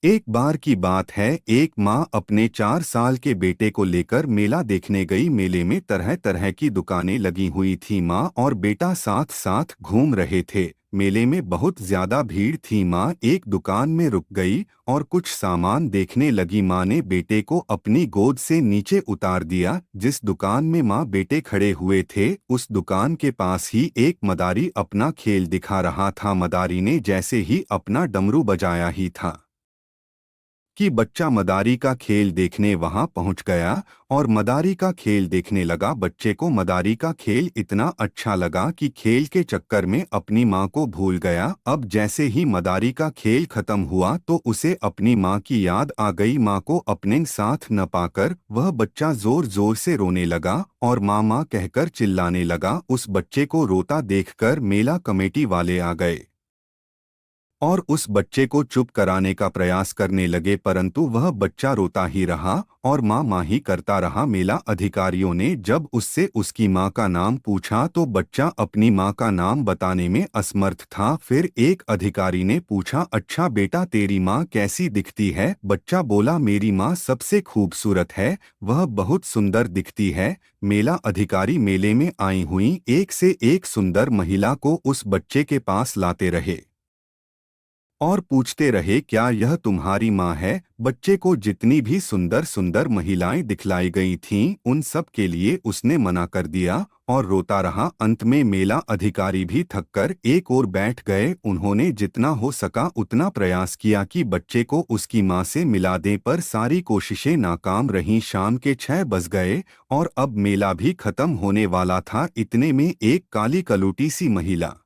एक बार की बात है, एक माँ अपने 4 साल के बेटे को लेकर मेला देखने गई। मेले में तरह तरह की दुकानें लगी हुई थी। माँ और बेटा साथ साथ घूम रहे थे। मेले में बहुत ज्यादा भीड़ थी। माँ एक दुकान में रुक गई और कुछ सामान देखने लगी। माँ ने बेटे को अपनी गोद से नीचे उतार दिया। जिस दुकान में माँ बेटे खड़े हुए थे, उस दुकान के पास ही एक मदारी अपना खेल दिखा रहा था। मदारी ने जैसे ही अपना डमरू बजाया ही था कि बच्चा मदारी का खेल देखने वहां पहुंच गया और मदारी का खेल देखने लगा। बच्चे को मदारी का खेल इतना अच्छा लगा कि खेल के चक्कर में अपनी माँ को भूल गया। अब जैसे ही मदारी का खेल खत्म हुआ तो उसे अपनी माँ की याद आ गई। माँ को अपने साथ न पाकर वह बच्चा जोर जोर से रोने लगा और माँ माँ कहकर चिल्लाने लगा। उस बच्चे को रोता देखकर मेला कमेटी वाले आ गए और उस बच्चे को चुप कराने का प्रयास करने लगे, परंतु वह बच्चा रोता ही रहा और माँ माँ ही करता रहा। मेला अधिकारियों ने जब उससे उसकी माँ का नाम पूछा तो बच्चा अपनी माँ का नाम बताने में असमर्थ था। फिर एक अधिकारी ने पूछा, अच्छा बेटा, तेरी माँ कैसी दिखती है? बच्चा बोला, मेरी माँ सबसे खूबसूरत है, वह बहुत सुंदर दिखती है। मेला अधिकारी मेले में आई हुई एक से एक सुंदर महिला को उस बच्चे के पास लाते रहे और पूछते रहे, क्या यह तुम्हारी माँ है? बच्चे को जितनी भी सुंदर सुंदर महिलाएं दिखलाई गई थीं, उन सब के लिए उसने मना कर दिया और रोता रहा। अंत में मेला अधिकारी भी थककर एक ओर बैठ गए। उन्होंने जितना हो सका उतना प्रयास किया कि बच्चे को उसकी माँ से मिला दें, पर सारी कोशिशें नाकाम रहीं। शाम के 6 बज गए और अब मेला भी खत्म होने वाला था। इतने में एक काली कलूटी सी महिला,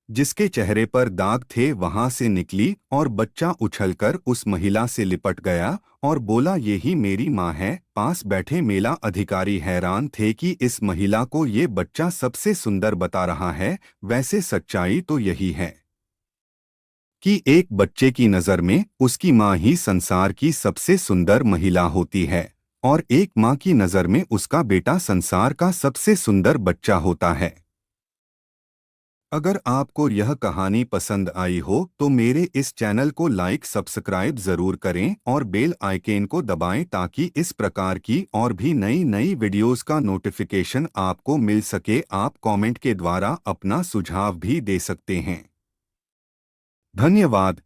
जिसके चेहरे पर दाग थे, वहां से निकली और बच्चा उछलकर उस महिला से लिपट गया और बोला, ये ही मेरी माँ है। पास बैठे मेला अधिकारी हैरान थे कि इस महिला को ये बच्चा सबसे सुंदर बता रहा है। वैसे सच्चाई तो यही है कि एक बच्चे की नज़र में उसकी माँ ही संसार की सबसे सुंदर महिला होती है और एक माँ की नज़र में उसका बेटा संसार का सबसे सुंदर बच्चा होता है। अगर आपको यह कहानी पसंद आई हो तो मेरे इस चैनल को लाइक सब्सक्राइब ज़रूर करें और बेल आइकन को दबाएं ताकि इस प्रकार की और भी नई नई वीडियोस का नोटिफिकेशन आपको मिल सके। आप कमेंट के द्वारा अपना सुझाव भी दे सकते हैं। धन्यवाद।